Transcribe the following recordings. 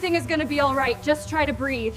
Everything is gonna be all right. Just try to breathe.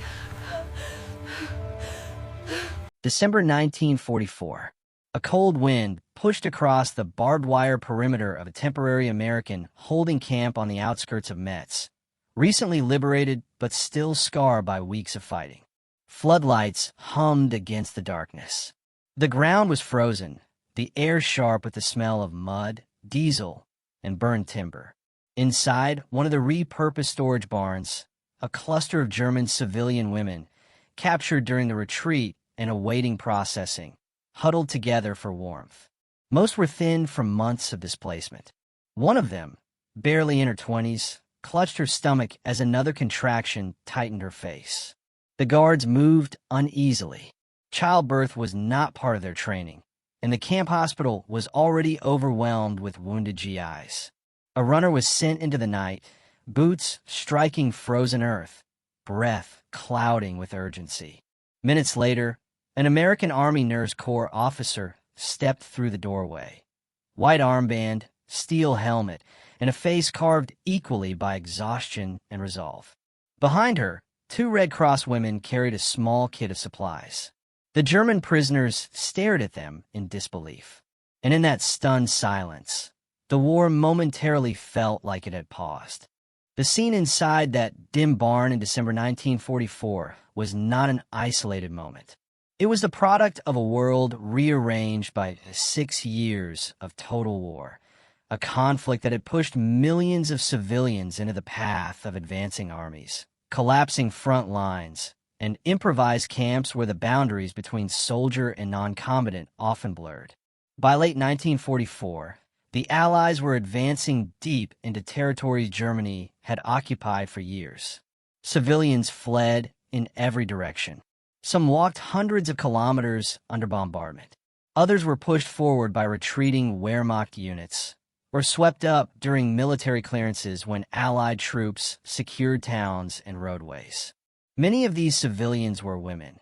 December 1944. A cold wind pushed across the barbed wire perimeter of a temporary American holding camp on the outskirts of Metz, recently liberated but still scarred by weeks of fighting. Floodlights hummed against the darkness. The ground was frozen, the air sharp with the smell of mud, diesel, and burned timber. Inside one of the repurposed storage barns, a cluster of German civilian women, captured during the retreat and awaiting processing, huddled together for warmth. Most were thin from months of displacement. One of them, barely in her 20s, clutched her stomach as another contraction tightened her face. The guards moved uneasily. Childbirth was not part of their training, and the camp hospital was already overwhelmed with wounded GIs. A runner was sent into the night, boots striking frozen earth, breath clouding with urgency. Minutes later, an American Army Nurse Corps officer stepped through the doorway. White armband, steel helmet, and a face carved equally by exhaustion and resolve. Behind her, 2 Red Cross women carried a small kit of supplies. The German prisoners stared at them in disbelief. And in that stunned silence, the war momentarily felt like it had paused. The scene inside that dim barn in December 1944 was not an isolated moment. It was the product of a world rearranged by 6 years of total war, a conflict that had pushed millions of civilians into the path of advancing armies, collapsing front lines, and improvised camps where the boundaries between soldier and non-combatant often blurred. By late 1944, the Allies were advancing deep into territories Germany had occupied for years. Civilians fled in every direction. Some walked hundreds of kilometers under bombardment. Others were pushed forward by retreating Wehrmacht units, or swept up during military clearances when Allied troops secured towns and roadways. Many of these civilians were women,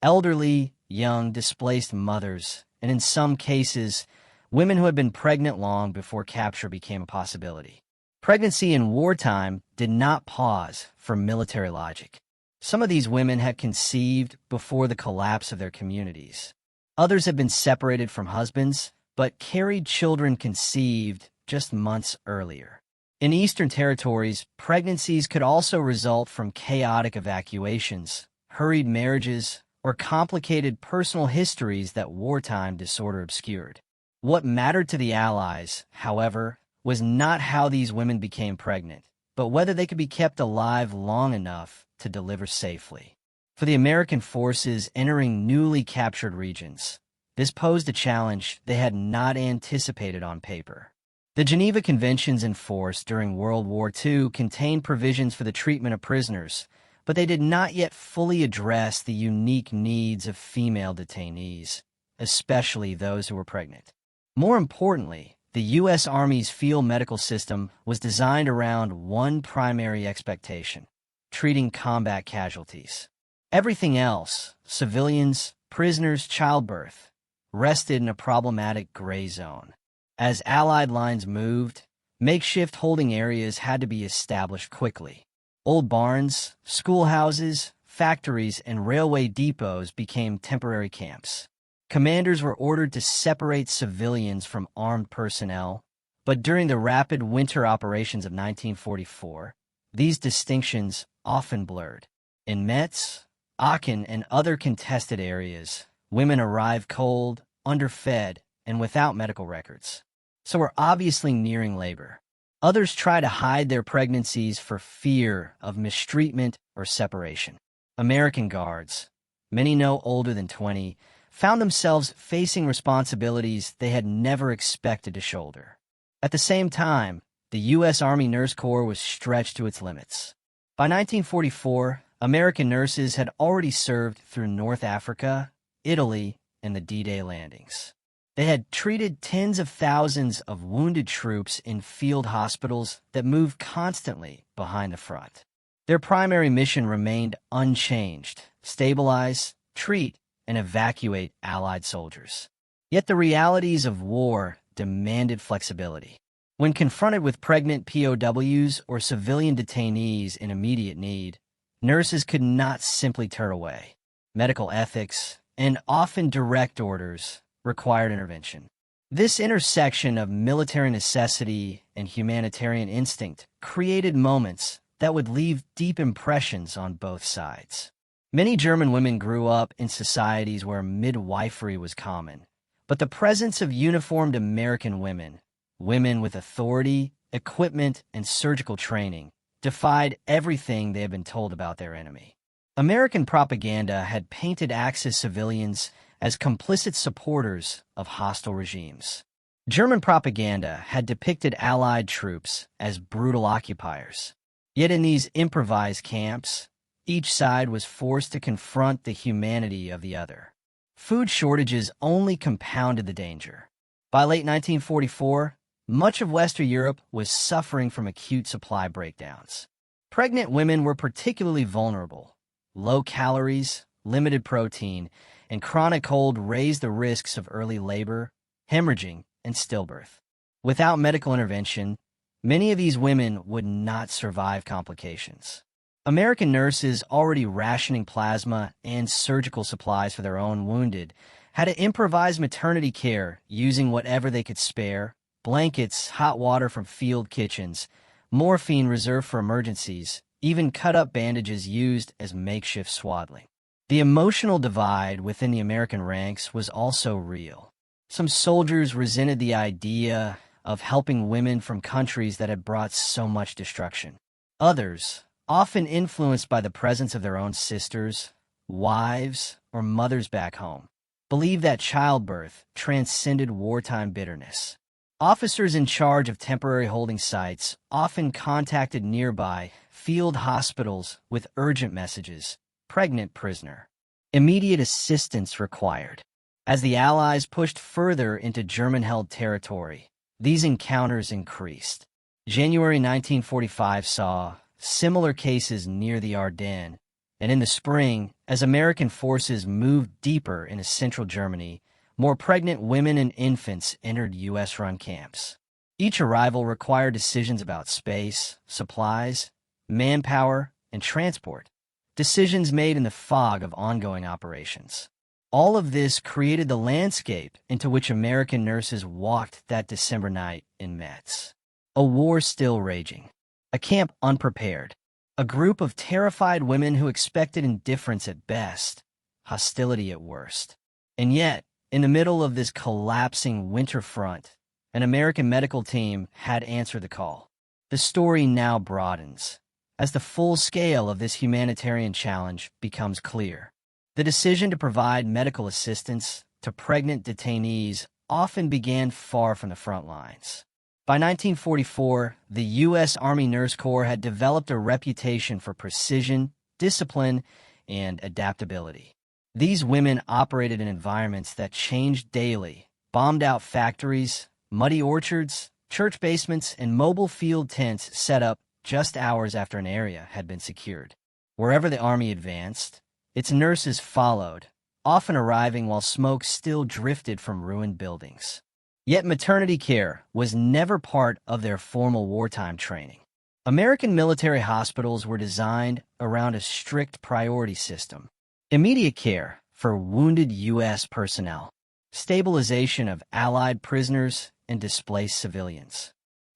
elderly, young, displaced mothers, and in some cases, women who had been pregnant long before capture became a possibility. Pregnancy in wartime did not pause for military logic. Some of these women had conceived before the collapse of their communities. Others had been separated from husbands, but carried children conceived just months earlier. In Eastern territories, pregnancies could also result from chaotic evacuations, hurried marriages, or complicated personal histories that wartime disorder obscured. What mattered to the Allies, however, was not how these women became pregnant, but whether they could be kept alive long enough to deliver safely. For the American forces entering newly captured regions, this posed a challenge they had not anticipated on paper. The Geneva Conventions in force during World War II contained provisions for the treatment of prisoners, but they did not yet fully address the unique needs of female detainees, especially those who were pregnant. More importantly, the U.S. Army's field medical system was designed around one primary expectation: treating combat casualties. Everything else, civilians, prisoners, childbirth, rested in a problematic gray zone. As Allied lines moved, makeshift holding areas had to be established quickly. Old barns, schoolhouses, factories, and railway depots became temporary camps. Commanders were ordered to separate civilians from armed personnel, but during the rapid winter operations of 1944, these distinctions often blurred. In Metz, Aachen, and other contested areas, women arrived cold, underfed, and without medical records, so were obviously nearing labor. Others try to hide their pregnancies for fear of mistreatment or separation. American guards, many no older than 20, found themselves facing responsibilities they had never expected to shoulder. At the same time, the U.S. Army Nurse Corps was stretched to its limits. By 1944, American nurses had already served through North Africa, Italy, and the D-Day landings. They had treated tens of thousands of wounded troops in field hospitals that moved constantly behind the front. Their primary mission remained unchanged: stabilize, treat, and evacuate Allied soldiers. Yet the realities of war demanded flexibility. When confronted with pregnant POWs or civilian detainees in immediate need, nurses could not simply turn away. Medical ethics, and often direct orders, required intervention. This intersection of military necessity and humanitarian instinct created moments that would leave deep impressions on both sides. Many German women grew up in societies where midwifery was common, but the presence of uniformed American women, women with authority, equipment, and surgical training, defied everything they had been told about their enemy. American propaganda had painted Axis civilians as complicit supporters of hostile regimes. German propaganda had depicted Allied troops as brutal occupiers. Yet in these improvised camps, each side was forced to confront the humanity of the other. Food shortages only compounded the danger. By late 1944, much of Western Europe was suffering from acute supply breakdowns. Pregnant women were particularly vulnerable. Low calories, limited protein, and chronic cold raised the risks of early labor, hemorrhaging, and stillbirth. Without medical intervention, many of these women would not survive complications. American nurses, already rationing plasma and surgical supplies for their own wounded, had to improvise maternity care using whatever they could spare: blankets, hot water from field kitchens, morphine reserved for emergencies, even cut-up bandages used as makeshift swaddling. The emotional divide within the American ranks was also real. Some soldiers resented the idea of helping women from countries that had brought so much destruction. Others, often influenced by the presence of their own sisters, wives, or mothers back home, believed that childbirth transcended wartime bitterness. Officers in charge of temporary holding sites often contacted nearby field hospitals with urgent messages: pregnant prisoner. Immediate assistance required. As the Allies pushed further into German-held territory, these encounters increased. January 1945 saw similar cases near the Ardennes, and in the spring, as American forces moved deeper into central Germany, more pregnant women and infants entered U.S.-run camps. Each arrival required decisions about space, supplies, manpower, and transport, decisions made in the fog of ongoing operations. All of this created the landscape into which American nurses walked that December night in Metz. A war still raging, a camp unprepared, a group of terrified women who expected indifference at best, hostility at worst. And yet, in the middle of this collapsing winter front, an American medical team had answered the call. The story now broadens as the full scale of this humanitarian challenge becomes clear. The decision to provide medical assistance to pregnant detainees often began far from the front lines. By 1944, the U.S. Army Nurse Corps had developed a reputation for precision, discipline, and adaptability. These women operated in environments that changed daily: bombed-out factories, muddy orchards, church basements, and mobile field tents set up just hours after an area had been secured. Wherever the Army advanced, its nurses followed, often arriving while smoke still drifted from ruined buildings. Yet maternity care was never part of their formal wartime training. American military hospitals were designed around a strict priority system: immediate care for wounded U.S. personnel, stabilization of Allied prisoners and displaced civilians,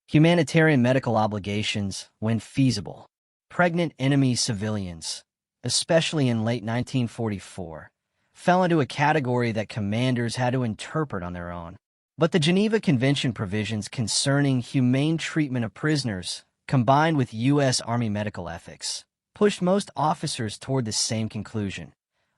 humanitarian medical obligations when feasible. Pregnant enemy civilians, especially in late 1944, fell into a category that commanders had to interpret on their own. But the Geneva Convention provisions concerning humane treatment of prisoners, combined with U.S. Army medical ethics, pushed most officers toward the same conclusion: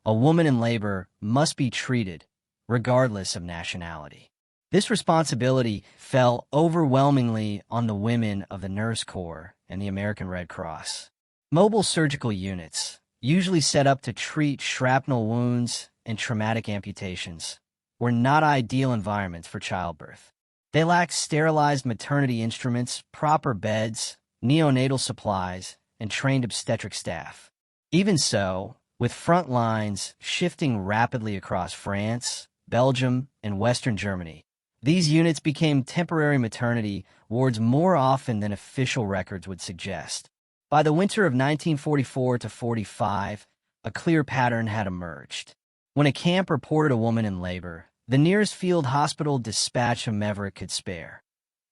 a woman in labor must be treated, regardless of nationality. This responsibility fell overwhelmingly on the women of the Nurse Corps and the American Red Cross. Mobile surgical units, usually set up to treat shrapnel wounds and traumatic amputations, were not ideal environments for childbirth. They lacked sterilized maternity instruments, proper beds, neonatal supplies, and trained obstetric staff. Even so, with front lines shifting rapidly across France, Belgium, and Western Germany, These units became temporary maternity wards more often than official records would suggest. By the winter of 1944 to 45, a clear pattern had emerged. When a camp reported a woman in labor, the nearest field hospital dispatched whomever it could spare.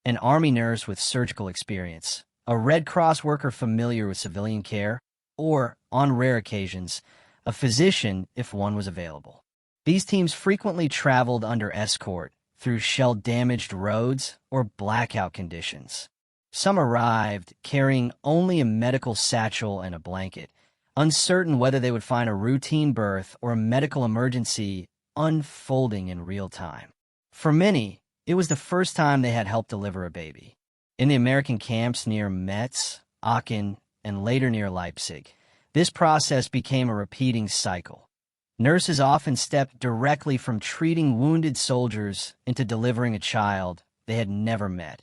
An Army nurse with surgical experience, a Red Cross worker familiar with civilian care, or, on rare occasions, a physician if one was available. These teams frequently traveled under escort through shell-damaged roads or blackout conditions. Some arrived carrying only a medical satchel and a blanket, uncertain whether they would find a routine birth or a medical emergency unfolding in real time. For many, it was the first time they had helped deliver a baby. In the American camps near Metz, Aachen, and later near Leipzig, this process became a repeating cycle. Nurses often stepped directly from treating wounded soldiers into delivering a child they had never met,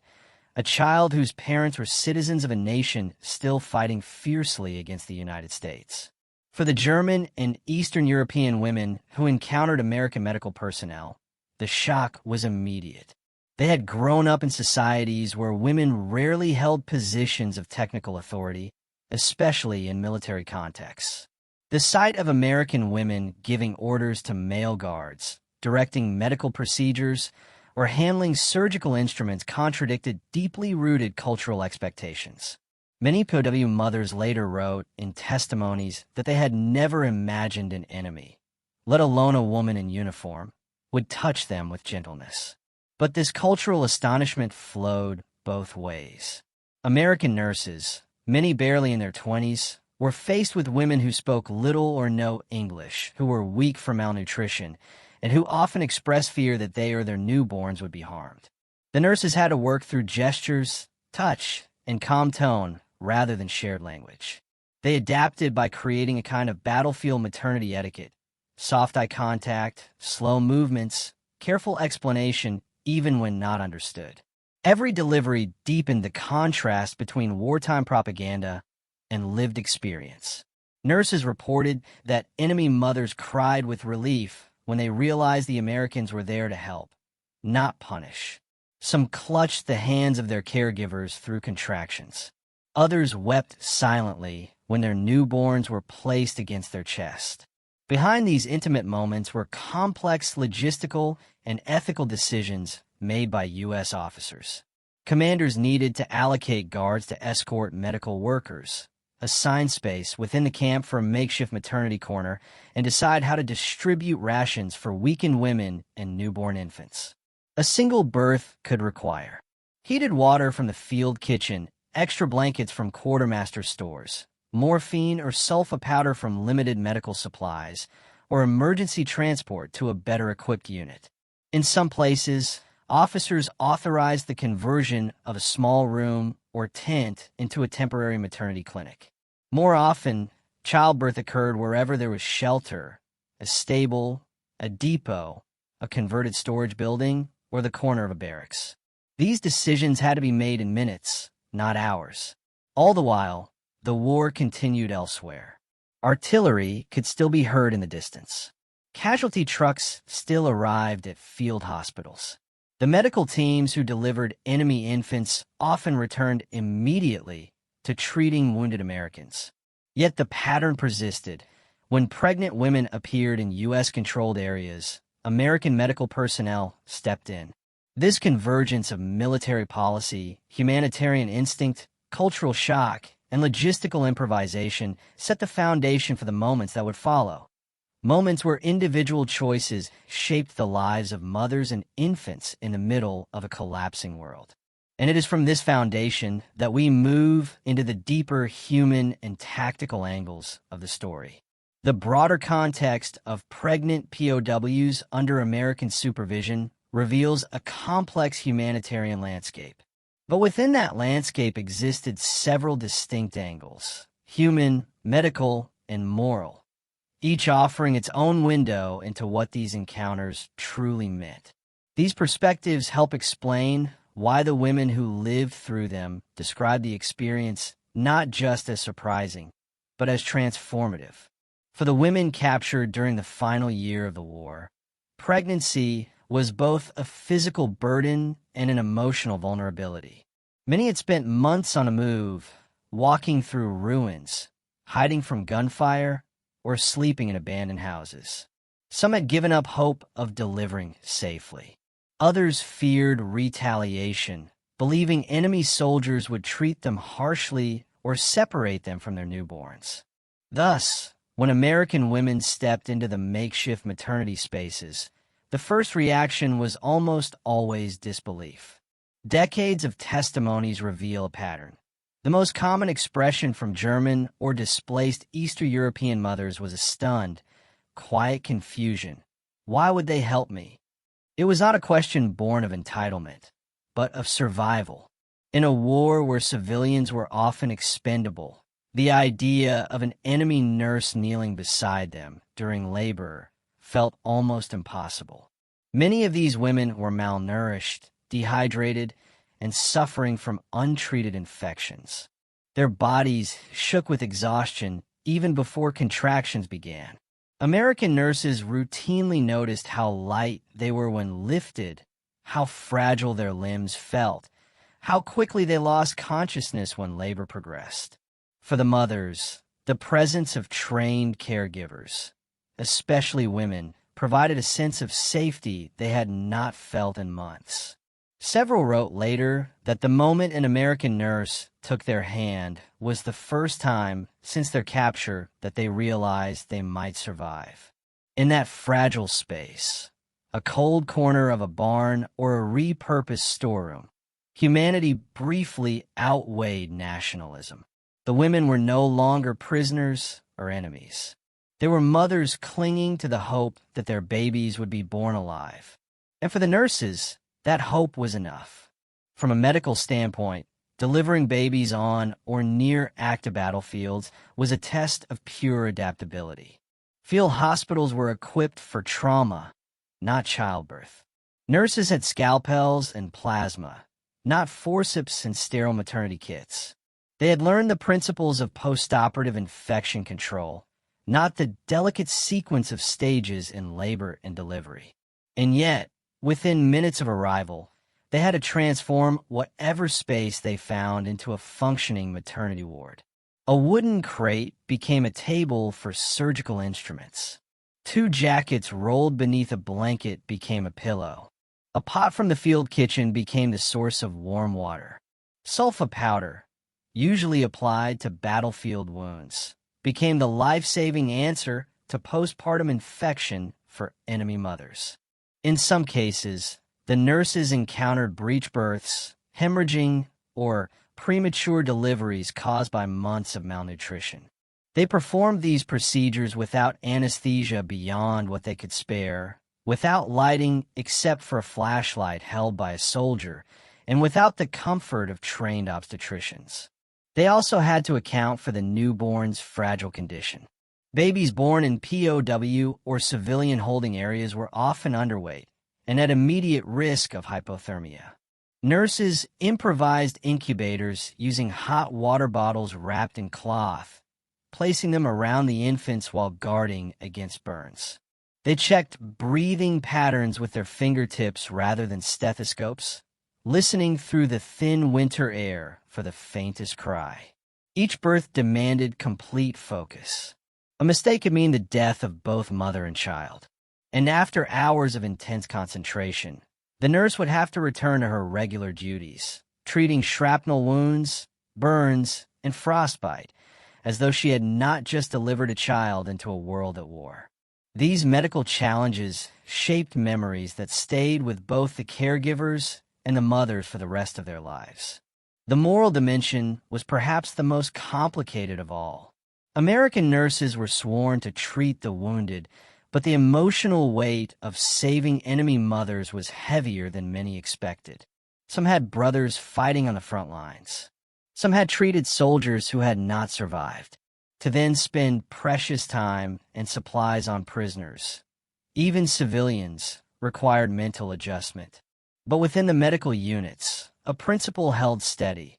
a child whose parents were citizens of a nation still fighting fiercely against the United States. For the German and Eastern European women who encountered American medical personnel, the shock was immediate. They had grown up in societies where women rarely held positions of technical authority, especially in military contexts. The sight of American women giving orders to male guards, directing medical procedures, or handling surgical instruments contradicted deeply rooted cultural expectations. Many POW mothers later wrote in testimonies that they had never imagined an enemy, let alone a woman in uniform, would touch them with gentleness. But this cultural astonishment flowed both ways. American nurses, many barely in their 20s, were faced with women who spoke little or no English, who were weak from malnutrition, and who often expressed fear that they or their newborns would be harmed. The nurses had to work through gestures, touch, and calm tone rather than shared language. They adapted by creating a kind of battlefield maternity etiquette: soft eye contact, slow movements, careful explanation even when not understood. Every delivery deepened the contrast between wartime propaganda and lived experience. Nurses reported that enemy mothers cried with relief when they realized the Americans were there to help, not punish. Some clutched the hands of their caregivers through contractions. Others wept silently when their newborns were placed against their chest. Behind these intimate moments were complex logistical and ethical decisions made by U.S. officers. Commanders needed to allocate guards to escort medical workers, assign space within the camp for a makeshift maternity corner, and decide how to distribute rations for weakened women and newborn infants. A single birth could require heated water from the field kitchen, extra blankets from quartermaster stores, morphine or sulfa powder from limited medical supplies, or emergency transport to a better-equipped unit. In some places, officers authorized the conversion of a small room or tent into a temporary maternity clinic. More often, childbirth occurred wherever there was shelter, a stable, a depot, a converted storage building, or the corner of a barracks. These decisions had to be made in minutes, not hours. All the while, the war continued elsewhere. Artillery could still be heard in the distance. Casualty trucks still arrived at field hospitals. The medical teams who delivered enemy infants often returned immediately to treating wounded Americans. Yet the pattern persisted. When pregnant women appeared in U.S.-controlled areas, American medical personnel stepped in. This convergence of military policy, humanitarian instinct, cultural shock, and logistical improvisation set the foundation for the moments that would follow. Moments where individual choices shaped the lives of mothers and infants in the middle of a collapsing world. And it is from this foundation that we move into the deeper human and tactical angles of the story. The broader context of pregnant POWs under American supervision reveals a complex humanitarian landscape. But within that landscape existed several distinct angles: human, medical, and moral, each offering its own window into what these encounters truly meant. These perspectives help explain why the women who lived through them describe the experience not just as surprising, but as transformative. For the women captured during the final year of the war, pregnancy was both a physical burden and an emotional vulnerability. Many had spent months on a move, walking through ruins, hiding from gunfire, or sleeping in abandoned houses. Some had given up hope of delivering safely. Others feared retaliation, believing enemy soldiers would treat them harshly or separate them from their newborns. Thus, when American women stepped into the makeshift maternity spaces, the first reaction was almost always disbelief. Decades of testimonies reveal a pattern. The most common expression from German or displaced Eastern European mothers was a stunned, quiet confusion. Why would they help me? It was not a question born of entitlement, but of survival. In a war where civilians were often expendable, the idea of an enemy nurse kneeling beside them during labor felt almost impossible. Many of these women were malnourished, dehydrated, and suffering from untreated infections. Their bodies shook with exhaustion even before contractions began. American nurses routinely noticed how light they were when lifted, how fragile their limbs felt, how quickly they lost consciousness when labor progressed. For the mothers, the presence of trained caregivers, especially women, provided a sense of safety they had not felt in months. Several wrote later that the moment an American nurse took their hand was the first time since their capture that they realized they might survive. In that fragile space, a cold corner of a barn or a repurposed storeroom, humanity briefly outweighed nationalism. The women were no longer prisoners or enemies. They were mothers clinging to the hope that their babies would be born alive. And for the nurses, that hope was enough. From a medical standpoint, delivering babies on or near active battlefields was a test of pure adaptability. Field hospitals were equipped for trauma, not childbirth. Nurses had scalpels and plasma, not forceps and sterile maternity kits. They had learned the principles of postoperative infection control, not the delicate sequence of stages in labor and delivery. And yet, within minutes of arrival, they had to transform whatever space they found into a functioning maternity ward. A wooden crate became a table for surgical instruments. 2 jackets rolled beneath a blanket became a pillow. A pot from the field kitchen became the source of warm water. Sulfa powder, usually applied to battlefield wounds, became the life-saving answer to postpartum infection for enemy mothers. In some cases, the nurses encountered breech births, hemorrhaging, or premature deliveries caused by months of malnutrition. They performed these procedures without anesthesia beyond what they could spare, without lighting except for a flashlight held by a soldier, and without the comfort of trained obstetricians. They also had to account for the newborn's fragile condition. Babies born in POW or civilian holding areas were often underweight and at immediate risk of hypothermia. Nurses improvised incubators using hot water bottles wrapped in cloth, placing them around the infants while guarding against burns. They checked breathing patterns with their fingertips rather than stethoscopes, listening through the thin winter air for the faintest cry. Each birth demanded complete focus. A mistake could mean the death of both mother and child. And after hours of intense concentration, the nurse would have to return to her regular duties, treating shrapnel wounds, burns, and frostbite, as though she had not just delivered a child into a world at war. These medical challenges shaped memories that stayed with both the caregivers and the mothers for the rest of their lives. The moral dimension was perhaps the most complicated of all. American nurses were sworn to treat the wounded, but the emotional weight of saving enemy mothers was heavier than many expected. Some had brothers fighting on the front lines. Some had treated soldiers who had not survived, to then spend precious time and supplies on prisoners. Even civilians required mental adjustment. But within the medical units, a principle held steady.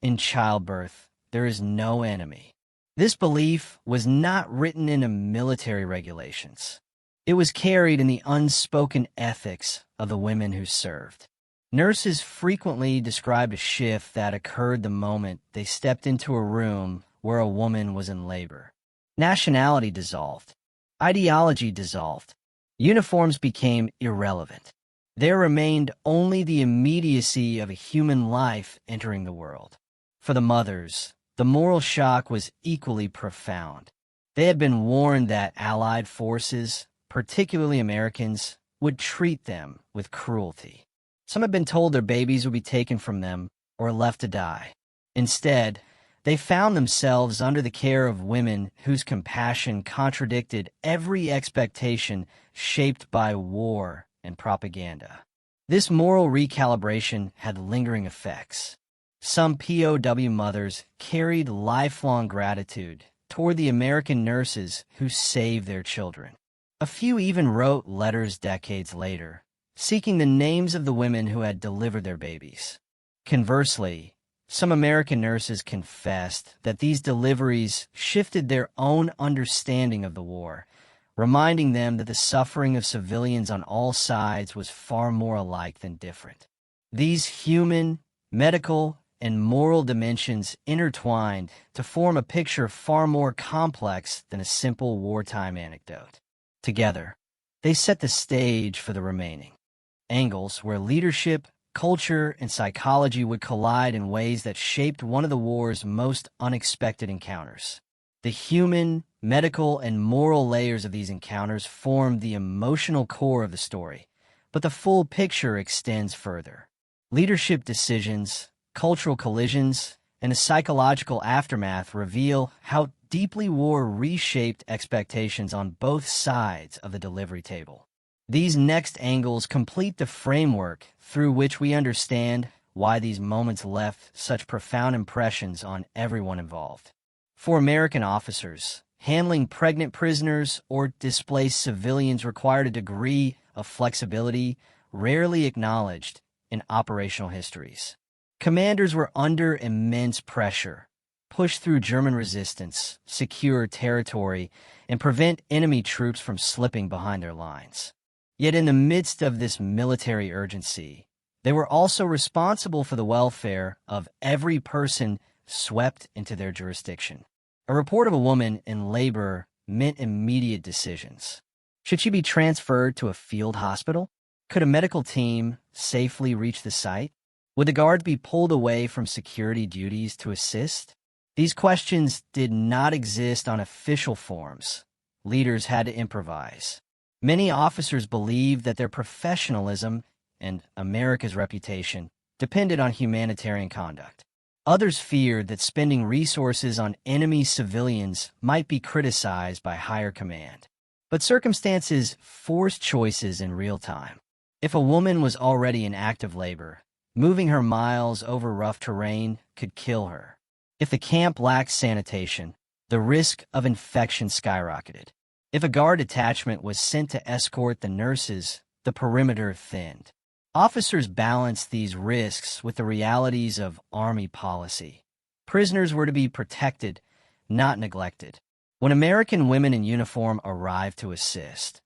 In childbirth, there is no enemy. This belief was not written into military regulations. It was carried in the unspoken ethics of the women who served. Nurses frequently described a shift that occurred the moment they stepped into a room where a woman was in labor. Nationality dissolved. Ideology dissolved. Uniforms became irrelevant. There remained only the immediacy of a human life entering the world. For the mothers, the moral shock was equally profound. They had been warned that Allied forces, particularly Americans, would treat them with cruelty. Some had been told their babies would be taken from them or left to die. Instead, they found themselves under the care of women whose compassion contradicted every expectation shaped by war and propaganda. This moral recalibration had lingering effects. Some POW mothers carried lifelong gratitude toward the American nurses who saved their children. A few even wrote letters decades later, seeking the names of the women who had delivered their babies. Conversely, some American nurses confessed that these deliveries shifted their own understanding of the war, reminding them that the suffering of civilians on all sides was far more alike than different. These human, medical, and moral dimensions intertwined to form a picture far more complex than a simple wartime anecdote. Together, they set the stage for the remaining angles where leadership, culture, and psychology would collide in ways that shaped one of the war's most unexpected encounters. The human, medical, and moral layers of these encounters form the emotional core of the story, but the full picture extends further. Leadership decisions, cultural collisions, and the psychological aftermath reveal how deeply war reshaped expectations on both sides of the delivery table. These next angles complete the framework through which we understand why these moments left such profound impressions on everyone involved. For American officers, handling pregnant prisoners or displaced civilians required a degree of flexibility rarely acknowledged in operational histories. Commanders were under immense pressure, push through German resistance, secure territory, and prevent enemy troops from slipping behind their lines. Yet in the midst of this military urgency, they were also responsible for the welfare of every person swept into their jurisdiction. A report of a woman in labor meant immediate decisions. Should she be transferred to a field hospital? Could a medical team safely reach the site? Would the guards be pulled away from security duties to assist? These questions did not exist on official forms. Leaders had to improvise. Many officers believed that their professionalism and America's reputation depended on humanitarian conduct. Others feared that spending resources on enemy civilians might be criticized by higher command. But circumstances forced choices in real time. If a woman was already in active labor, moving her miles over rough terrain could kill her. If the camp lacked sanitation, the risk of infection skyrocketed. If a guard detachment was sent to escort the nurses, the perimeter thinned. Officers balanced these risks with the realities of Army policy. Prisoners were to be protected, not neglected. When American women in uniform arrived to assist,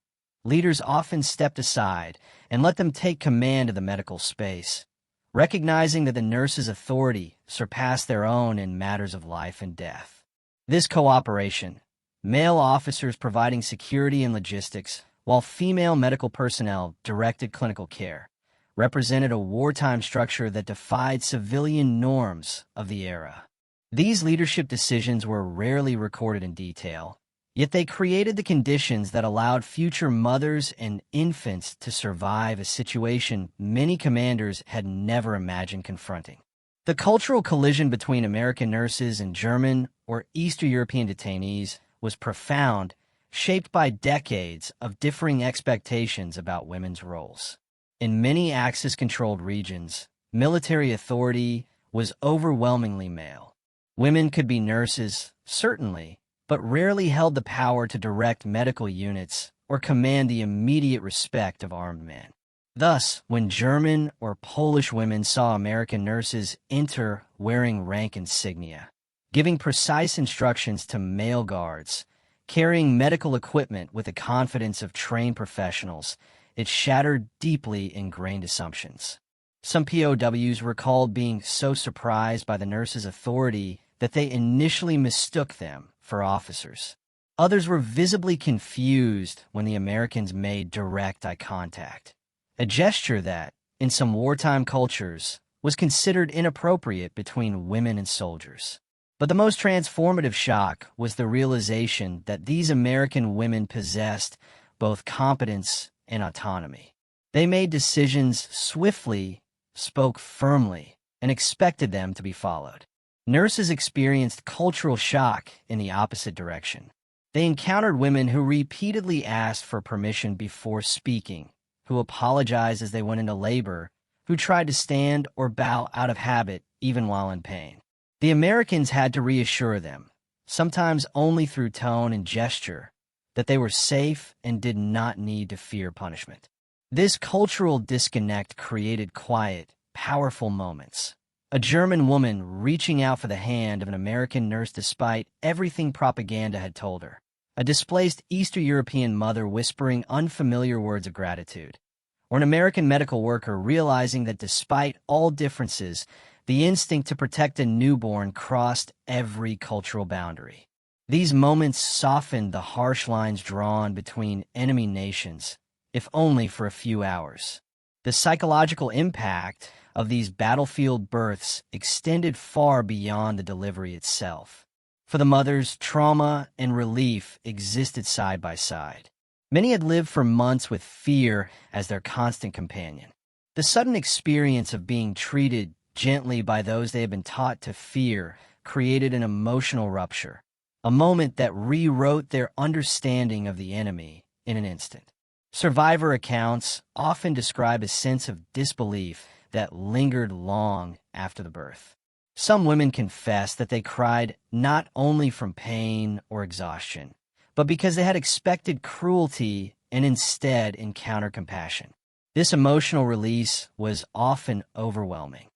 leaders often stepped aside and let them take command of the medical space, recognizing that the nurses' authority surpassed their own in matters of life and death. This cooperation, male officers providing security and logistics, while female medical personnel directed clinical care, represented a wartime structure that defied civilian norms of the era. These leadership decisions were rarely recorded in detail, yet they created the conditions that allowed future mothers and infants to survive a situation many commanders had never imagined confronting. The cultural collision between American nurses and German or Eastern European detainees was profound, shaped by decades of differing expectations about women's roles. In many Axis-controlled regions, military authority was overwhelmingly male. Women could be nurses, certainly, but rarely held the power to direct medical units or command the immediate respect of armed men. Thus, when German or Polish women saw American nurses enter wearing rank insignia, giving precise instructions to male guards, Carrying medical equipment with the confidence of trained professionals, it shattered deeply ingrained assumptions. Some POWs recalled being so surprised by the nurses' authority that they initially mistook them for officers. Others were visibly confused when the Americans made direct eye contact, a gesture that, in some wartime cultures, was considered inappropriate between women and soldiers. But the most transformative shock was the realization that these American women possessed both competence and autonomy. They made decisions swiftly, spoke firmly, and expected them to be followed. Nurses experienced cultural shock in the opposite direction. They encountered women who repeatedly asked for permission before speaking, who apologized as they went into labor, who tried to stand or bow out of habit even while in pain. The Americans had to reassure them, sometimes only through tone and gesture, that they were safe and did not need to fear punishment. This cultural disconnect created quiet, powerful moments. A German woman reaching out for the hand of an American nurse despite everything propaganda had told her. A displaced Eastern European mother whispering unfamiliar words of gratitude. Or an American medical worker realizing that despite all differences, the instinct to protect a newborn crossed every cultural boundary. These moments softened the harsh lines drawn between enemy nations, if only for a few hours. The psychological impact of these battlefield births extended far beyond the delivery itself. For the mothers, trauma and relief existed side by side. Many had lived for months with fear as their constant companion. The sudden experience of being treated gently by those they had been taught to fear created an emotional rupture, a moment that rewrote their understanding of the enemy in an instant. Survivor accounts often describe a sense of disbelief that lingered long after the birth. Some women confessed that they cried not only from pain or exhaustion, but because they had expected cruelty and instead encountered compassion. This emotional release was often overwhelming.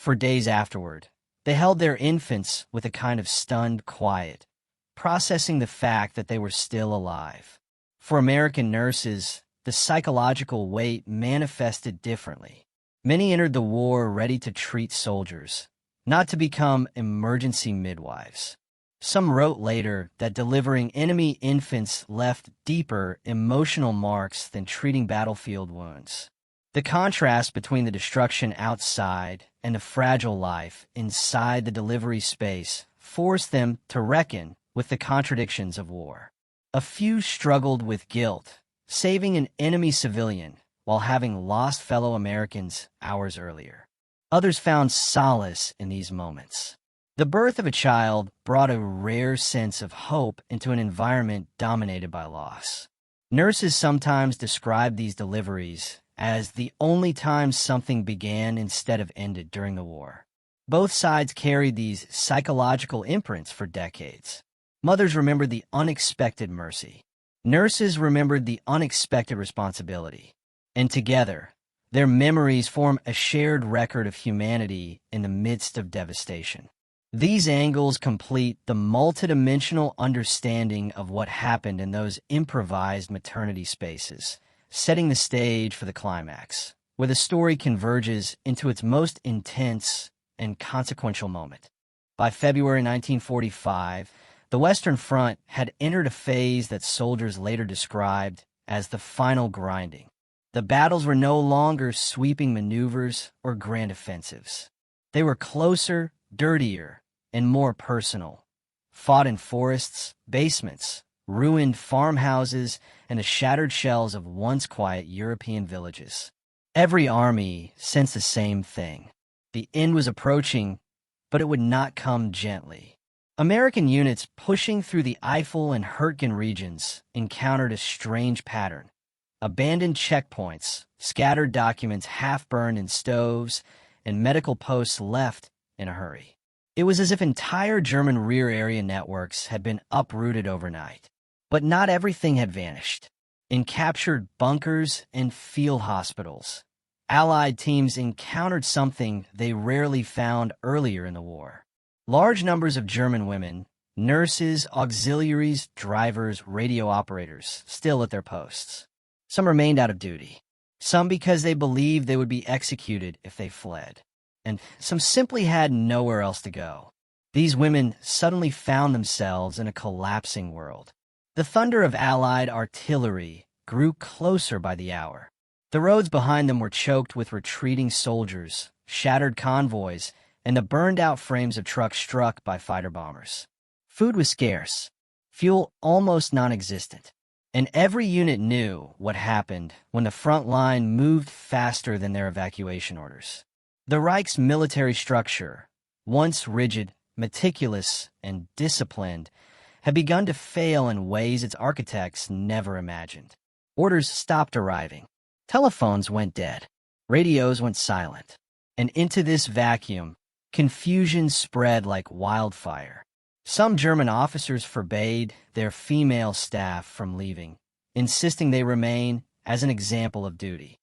For days afterward, they held their infants with a kind of stunned quiet, processing the fact that they were still alive. For American nurses, the psychological weight manifested differently. Many entered the war ready to treat soldiers, not to become emergency midwives. Some wrote later that delivering enemy infants left deeper emotional marks than treating battlefield wounds. The contrast between the destruction outside and the fragile life inside the delivery space forced them to reckon with the contradictions of war. A few struggled with guilt, saving an enemy civilian while having lost fellow Americans hours earlier. Others found solace in these moments. The birth of a child brought a rare sense of hope into an environment dominated by loss. Nurses sometimes described these deliveries as the only time something began instead of ended during the war. Both sides carried these psychological imprints for decades. Mothers remembered the unexpected mercy. Nurses remembered the unexpected responsibility. And together, their memories form a shared record of humanity in the midst of devastation. These angles complete the multidimensional understanding of what happened in those improvised maternity spaces, setting the stage for the climax, where the story converges into its most intense and consequential moment. By February 1945, the Western Front had entered a phase that soldiers later described as the final grinding. The battles were no longer sweeping maneuvers or grand offensives. They were closer, dirtier, and more personal, fought in forests, basements, ruined farmhouses, and the shattered shells of once quiet European villages. Every army sensed the same thing. The end was approaching, but it would not come gently. American units pushing through the Eifel and Hürtgen regions encountered a strange pattern. Abandoned checkpoints, scattered documents half burned in stoves, and medical posts left in a hurry. It was as if entire German rear area networks had been uprooted overnight. But not everything had vanished. In captured bunkers and field hospitals, Allied teams encountered something they rarely found earlier in the war. Large numbers of German women, Nurses, auxiliaries, drivers, radio operators, still at their posts. Some remained out of duty. Some because they believed they would be executed if they fled. And some simply had nowhere else to go. These women suddenly found themselves in a collapsing world. The thunder of Allied artillery grew closer by the hour. The roads behind them were choked with retreating soldiers, shattered convoys, and the burned-out frames of trucks struck by fighter bombers. Food was scarce, fuel almost non-existent, and every unit knew what happened when the front line moved faster than their evacuation orders. The Reich's military structure, once rigid, meticulous, and disciplined, had begun to fail in ways its architects never imagined. Orders stopped arriving. Telephones went dead. Radios went silent. And into this vacuum, confusion spread like wildfire. Some German officers forbade their female staff from leaving, insisting they remain as an example of duty.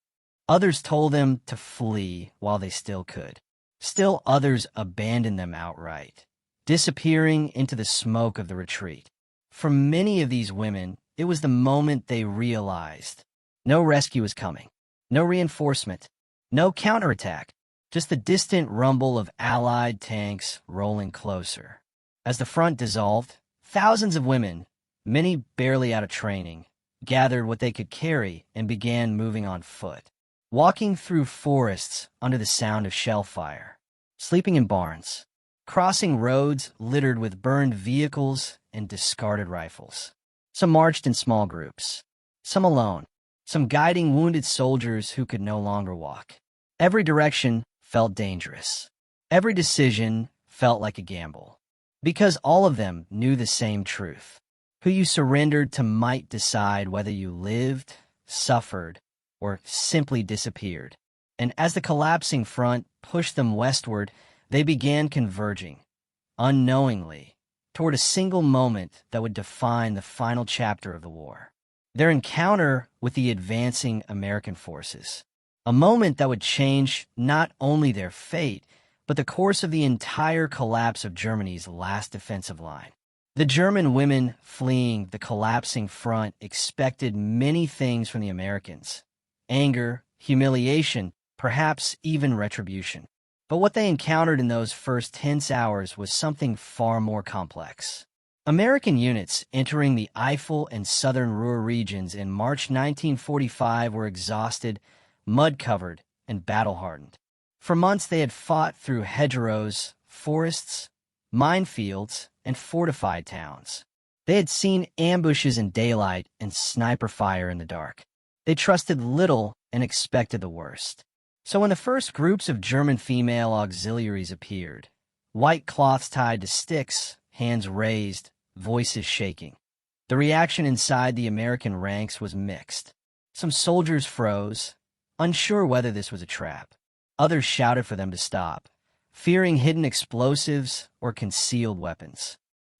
Others told them to flee while they still could. Still others abandoned them outright, disappearing into the smoke of the retreat. For many of these women, it was the moment they realized no rescue was coming, no reinforcement, no counterattack, just the distant rumble of Allied tanks rolling closer. As the front dissolved, thousands of women, many barely out of training, gathered what they could carry and began moving on foot, walking through forests under the sound of shell fire, sleeping in barns, crossing roads littered with burned vehicles and discarded rifles. Some marched in small groups, some alone, some guiding wounded soldiers who could no longer walk. Every direction felt dangerous. Every decision felt like a gamble. Because all of them knew the same truth. Who you surrendered to might decide whether you lived, suffered, or simply disappeared. And as the collapsing front pushed them westward, they began converging, unknowingly, toward a single moment that would define the final chapter of the war. Their encounter with the advancing American forces. A moment that would change not only their fate, but the course of the entire collapse of Germany's last defensive line. The German women fleeing the collapsing front expected many things from the Americans: anger, humiliation, perhaps even retribution. But what they encountered in those first tense hours was something far more complex. American units entering the Eifel and southern Ruhr regions in March 1945 were exhausted, mud-covered, and battle-hardened. For months they had fought through hedgerows, forests, minefields, and fortified towns. They had seen ambushes in daylight and sniper fire in the dark. They trusted little and expected the worst. So when the first groups of German female auxiliaries appeared, white cloths tied to sticks, hands raised, voices shaking, the reaction inside the American ranks was mixed. Some soldiers froze, unsure whether this was a trap. Others shouted for them to stop, fearing hidden explosives or concealed weapons.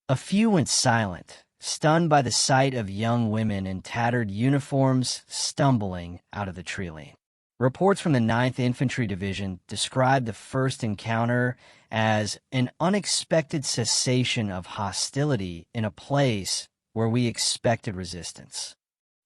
A few went silent, stunned by the sight of young women in tattered uniforms stumbling out of the tree lane. Reports from the 9th Infantry Division described the first encounter as an unexpected cessation of hostility in a place where we expected resistance.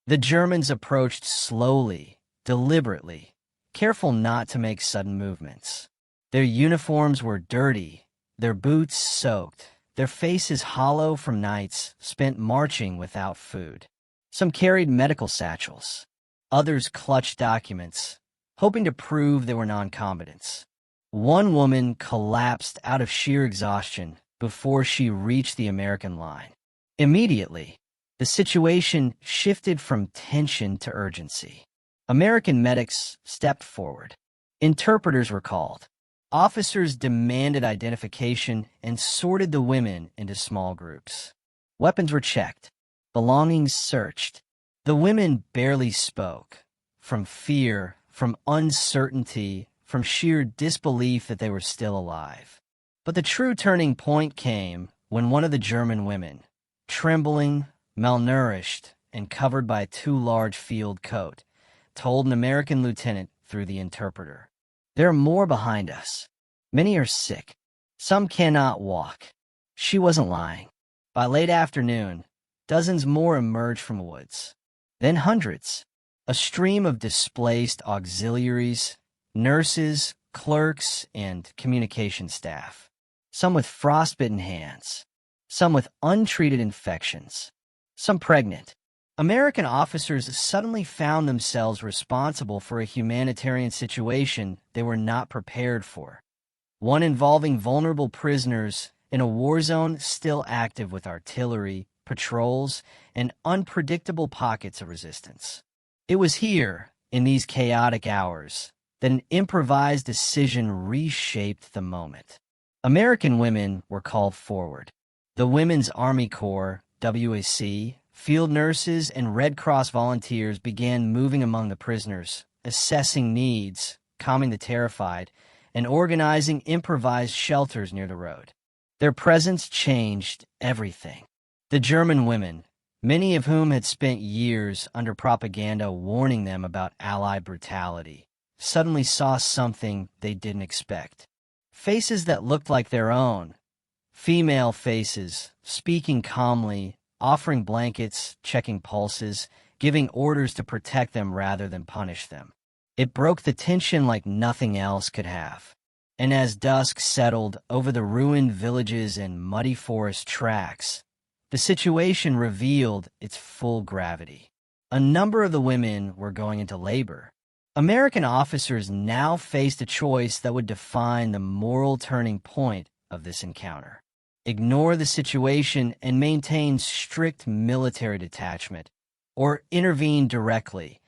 The Germans approached slowly, deliberately, careful not to make sudden movements. Their uniforms were dirty, their boots soaked, their faces hollow from nights spent marching without food. Some carried medical satchels. Others clutched documents, hoping to prove they were non-combatants. One woman collapsed out of sheer exhaustion before she reached the American line. Immediately, the situation shifted from tension to urgency. American medics stepped forward. Interpreters were called. Officers demanded identification and sorted the women into small groups. Weapons were checked. Belongings searched. The women barely spoke. From fear, from uncertainty, from sheer disbelief that they were still alive. But the true turning point came when one of the German women, trembling, malnourished, and covered by a too large field coat, told an American lieutenant through the interpreter, "There are more behind us. Many are sick. Some cannot walk." She wasn't lying. By late afternoon, dozens more emerged from the woods. Then hundreds. A stream of displaced auxiliaries, nurses, clerks, and communication staff. Some with frostbitten hands. Some with untreated infections. Some pregnant. American officers suddenly found themselves responsible for a humanitarian situation they were not prepared for. One involving vulnerable prisoners in a war zone still active with artillery, patrols, and unpredictable pockets of resistance. It was here, in these chaotic hours, that an improvised decision reshaped the moment. American women were called forward. The Women's Army Corps, WAC, field nurses, and Red Cross volunteers began moving among the prisoners, assessing needs, calming the terrified, and organizing improvised shelters near the road. Their presence changed everything. The German women, many of whom had spent years under propaganda warning them about Allied brutality, suddenly saw something they didn't expect. Faces that looked like their own. Female faces, speaking calmly, offering blankets, checking pulses, giving orders to protect them rather than punish them. It broke the tension like nothing else could have. And as dusk settled over the ruined villages and muddy forest tracks, the situation revealed its full gravity. A number of the women were going into labor. American officers now faced a choice that would define the moral turning point of this encounter. Ignore the situation and maintain strict military detachment, or intervene directly,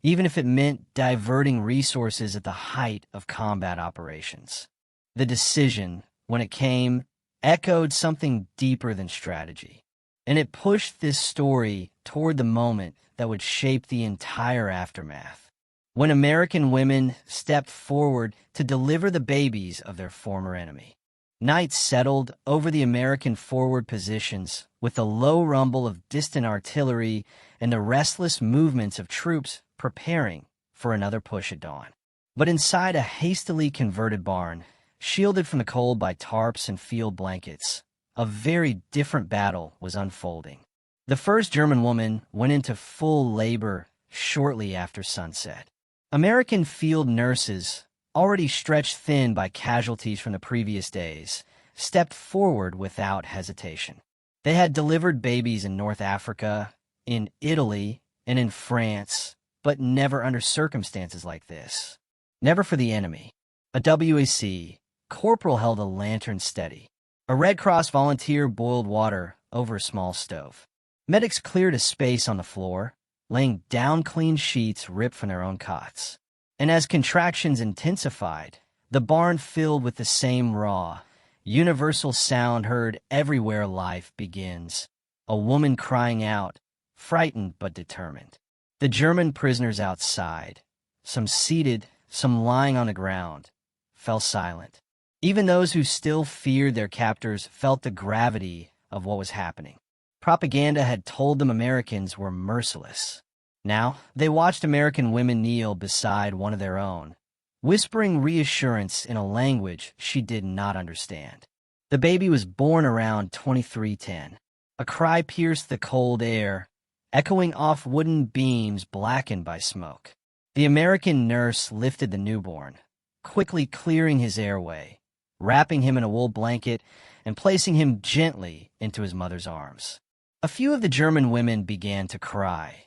even if it meant diverting resources at the height of combat operations. The decision, when it came, echoed something deeper than strategy, and it pushed this story toward the moment that would shape the entire aftermath. When American women stepped forward to deliver the babies of their former enemy. Night settled over the American forward positions with the low rumble of distant artillery and the restless movements of troops preparing for another push at dawn. But inside a hastily converted barn, shielded from the cold by tarps and field blankets, a very different battle was unfolding. The first German woman went into full labor shortly after sunset. American field nurses, already stretched thin by casualties from the previous days, stepped forward without hesitation. They had delivered babies in North Africa, in Italy, and in France, but never under circumstances like this. Never for the enemy. A WAC corporal held a lantern steady. A Red Cross volunteer boiled water over a small stove. Medics cleared a space on the floor, laying down clean sheets ripped from their own cots. And as contractions intensified, the barn filled with the same raw, universal sound heard everywhere life begins. A woman crying out, frightened but determined. The German prisoners outside, some seated, some lying on the ground, fell silent. Even those who still feared their captors felt the gravity of what was happening. Propaganda had told them Americans were merciless. Now, they watched American women kneel beside one of their own, whispering reassurance in a language she did not understand. The baby was born around 2310. A cry pierced the cold air, echoing off wooden beams blackened by smoke. The American nurse lifted the newborn, quickly clearing his airway, wrapping him in a wool blanket, and placing him gently into his mother's arms. A few of the German women began to cry.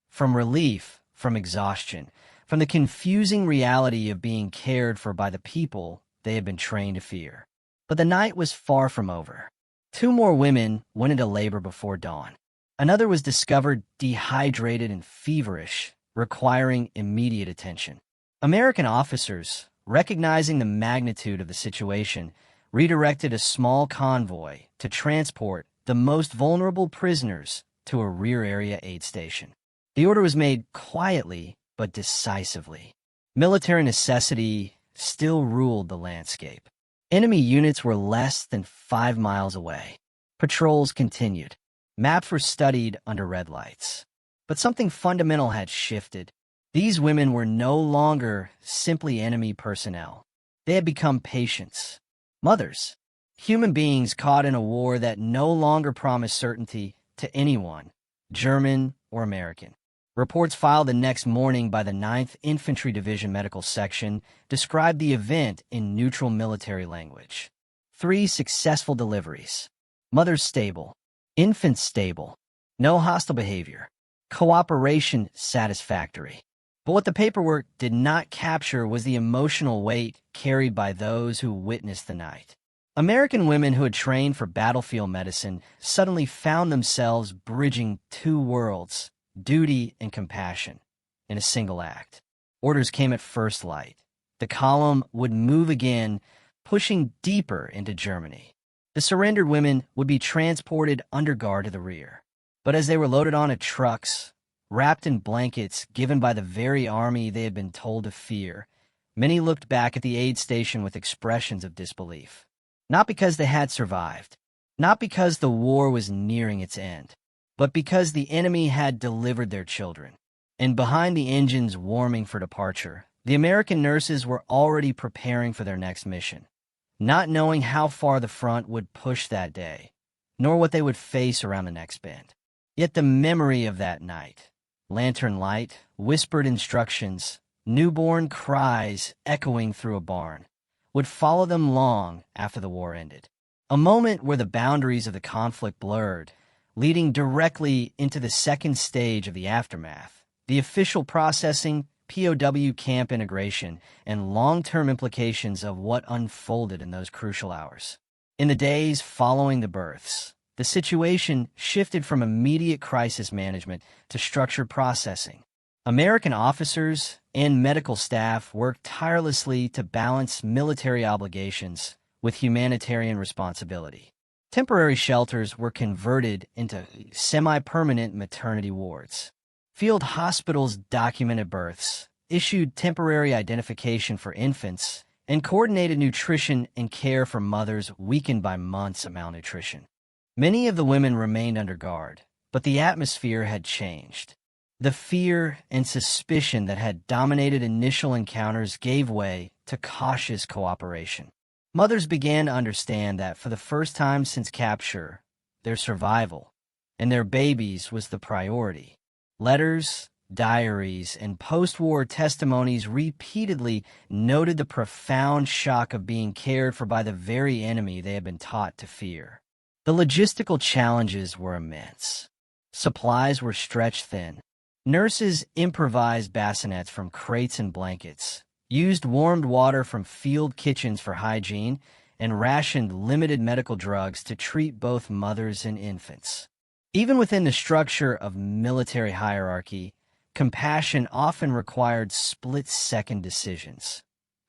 From relief, from exhaustion, from the confusing reality of being cared for by the people they had been trained to fear. But the night was far from over. 2 more women went into labor before dawn. Another was discovered dehydrated and feverish, requiring immediate attention. American officers, recognizing the magnitude of the situation, redirected a small convoy to transport the most vulnerable prisoners to a rear area aid station. The order was made quietly but decisively. Military necessity still ruled the landscape. Enemy units were less than 5 miles away. Patrols continued. Maps were studied under red lights. But something fundamental had shifted. These women were no longer simply enemy personnel. They had become patients, mothers, human beings caught in a war that no longer promised certainty to anyone, German or American. Reports filed the next morning by the 9th Infantry Division Medical Section described the event in neutral military language. 3 successful deliveries. Mothers stable. Infants stable. No hostile behavior. Cooperation satisfactory. But what the paperwork did not capture was the emotional weight carried by those who witnessed the night. American women who had trained for battlefield medicine suddenly found themselves bridging 2 worlds, duty and compassion, in a single act. Orders came at first light. The column would move again, pushing deeper into Germany. The surrendered women would be transported under guard to the rear. But as they were loaded onto trucks, wrapped in blankets given by the very army they had been told to fear, many looked back at the aid station with expressions of disbelief. Not because they had survived, not because the war was nearing its end, but because the enemy had delivered their children. And behind the engines warming for departure, the American nurses were already preparing for their next mission, not knowing how far the front would push that day, nor what they would face around the next bend. Yet the memory of that night, lantern light, whispered instructions, newborn cries echoing through a barn, would follow them long after the war ended. A moment where the boundaries of the conflict blurred, leading directly into the second stage of the aftermath, the official processing, POW camp integration, and long-term implications of what unfolded in those crucial hours. In the days following the births, the situation shifted from immediate crisis management to structured processing. American officers and medical staff worked tirelessly to balance military obligations with humanitarian responsibility. Temporary shelters were converted into semi-permanent maternity wards. Field hospitals documented births, issued temporary identification for infants, and coordinated nutrition and care for mothers weakened by months of malnutrition. Many of the women remained under guard, but the atmosphere had changed. The fear and suspicion that had dominated initial encounters gave way to cautious cooperation. Mothers began to understand that for the first time since capture, their survival and their babies was the priority. Letters, diaries, and post-war testimonies repeatedly noted the profound shock of being cared for by the very enemy they had been taught to fear. The logistical challenges were immense. Supplies were stretched thin. Nurses improvised bassinets from crates and blankets, used warmed water from field kitchens for hygiene, and rationed limited medical drugs to treat both mothers and infants. Even within the structure of military hierarchy, compassion often required split-second decisions.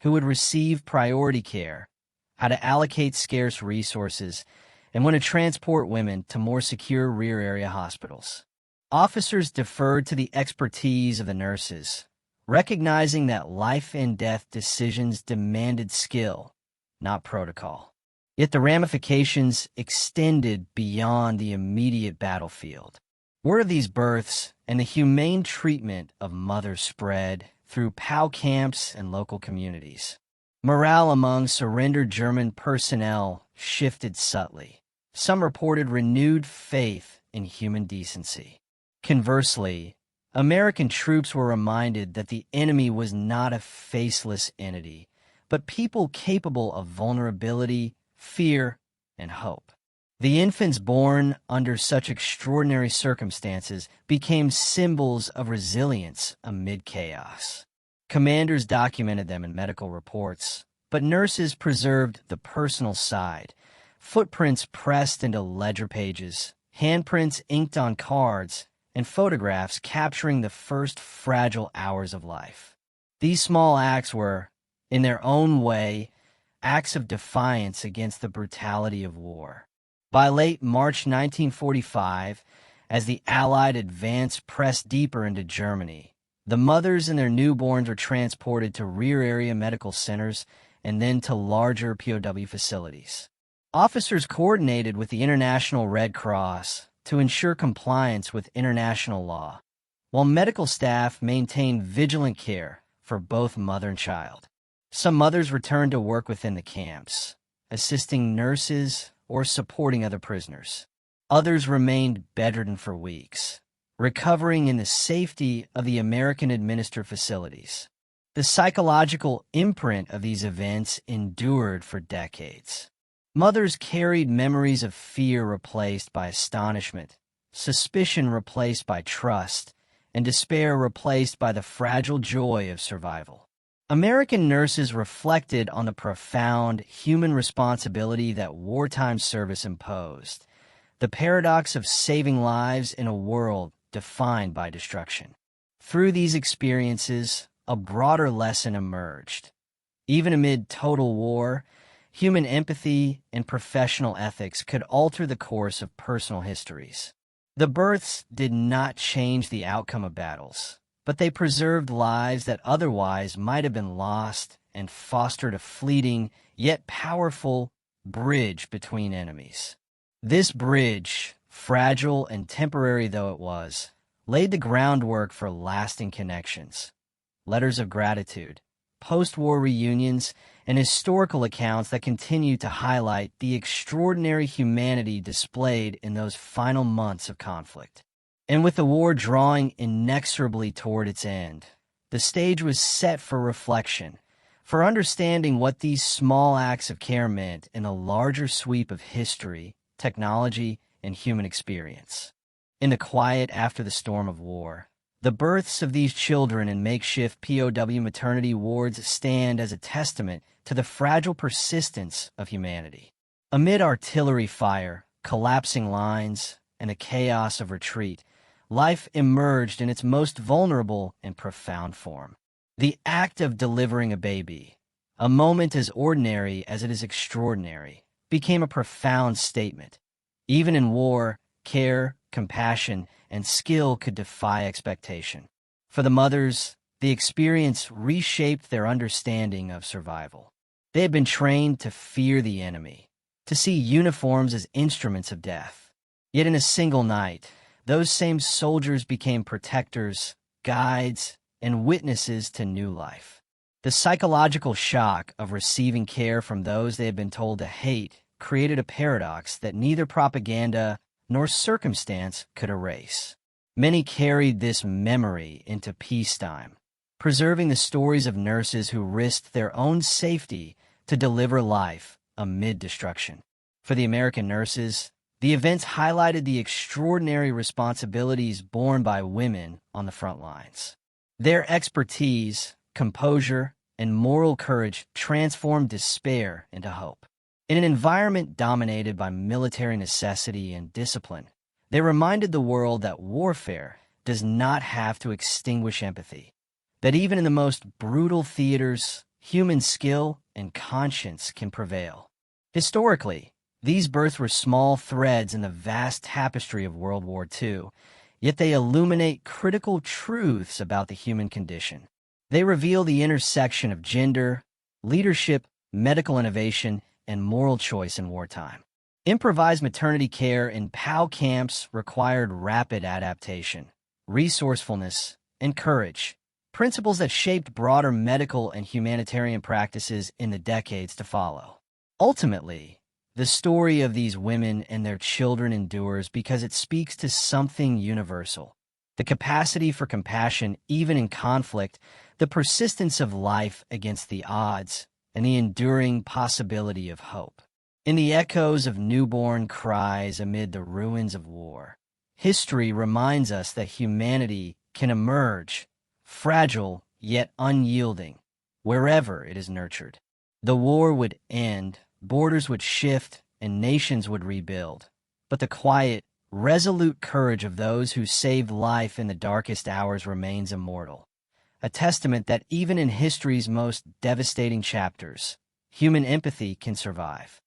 Who would receive priority care, how to allocate scarce resources, and when to transport women to more secure rear-area hospitals. Officers deferred to the expertise of the nurses, recognizing that life-and-death decisions demanded skill, not protocol. Yet the ramifications extended beyond the immediate battlefield. Word of these births and the humane treatment of mothers spread through POW camps and local communities. Morale among surrendered German personnel shifted subtly. Some reported renewed faith in human decency. Conversely, American troops were reminded that the enemy was not a faceless entity, but people capable of vulnerability, fear, and hope. The infants born under such extraordinary circumstances became symbols of resilience amid chaos. Commanders documented them in medical reports, but nurses preserved the personal side, footprints pressed into ledger pages, handprints inked on cards, and photographs capturing the first fragile hours of life. These small acts were, in their own way, acts of defiance against the brutality of war. By late March 1945, as the Allied advance pressed deeper into Germany, the mothers and their newborns were transported to rear-area medical centers and then to larger POW facilities. Officers coordinated with the International Red Cross to ensure compliance with international law, while medical staff maintained vigilant care for both mother and child. Some mothers returned to work within the camps, assisting nurses, or supporting other prisoners. Others remained bedridden for weeks, recovering in the safety of the American-administered facilities. The psychological imprint of these events endured for decades. Mothers carried memories of fear replaced by astonishment, suspicion replaced by trust, and despair replaced by the fragile joy of survival. American nurses reflected on the profound human responsibility that wartime service imposed, the paradox of saving lives in a world defined by destruction. Through these experiences, a broader lesson emerged. Even amid total war, human empathy and professional ethics could alter the course of personal histories. The births did not change the outcome of battles, but they preserved lives that otherwise might have been lost and fostered a fleeting, yet powerful, bridge between enemies. This bridge, fragile and temporary though it was, laid the groundwork for lasting connections. Letters of gratitude, post-war reunions, and historical accounts that continue to highlight the extraordinary humanity displayed in those final months of conflict. And with the war drawing inexorably toward its end, the stage was set for reflection, for understanding what these small acts of care meant in the larger sweep of history, technology, and human experience. In the quiet after the storm of war, the births of these children in makeshift POW maternity wards stand as a testament to the fragile persistence of humanity. Amid artillery fire, collapsing lines, and the chaos of retreat, life emerged in its most vulnerable and profound form. The act of delivering a baby, a moment as ordinary as it is extraordinary, became a profound statement. Even in war, care, compassion, and skill could defy expectation. For the mothers, the experience reshaped their understanding of survival. They had been trained to fear the enemy, to see uniforms as instruments of death. Yet in a single night, those same soldiers became protectors, guides, and witnesses to new life. The psychological shock of receiving care from those they had been told to hate created a paradox that neither propaganda nor circumstance could erase. Many carried this memory into peacetime, preserving the stories of nurses who risked their own safety to deliver life amid destruction. For the American nurses, the events highlighted the extraordinary responsibilities borne by women on the front lines. Their expertise, composure, and moral courage transformed despair into hope. In an environment dominated by military necessity and discipline, they reminded the world that warfare does not have to extinguish empathy, that even in the most brutal theaters, human skill and conscience can prevail. Historically, these births were small threads in the vast tapestry of World War II, yet they illuminate critical truths about the human condition. They reveal the intersection of gender, leadership, medical innovation, and moral choice in wartime. Improvised maternity care in POW camps required rapid adaptation, resourcefulness, and courage, principles that shaped broader medical and humanitarian practices in the decades to follow. Ultimately, the story of these women and their children endures because it speaks to something universal: the capacity for compassion even in conflict, the persistence of life against the odds, and the enduring possibility of hope. In the echoes of newborn cries amid the ruins of war, history reminds us that humanity can emerge, fragile yet unyielding, wherever it is nurtured. The war would end, borders would shift, and nations would rebuild. But the quiet, resolute courage of those who saved life in the darkest hours remains immortal, a testament that even in history's most devastating chapters, human empathy can survive.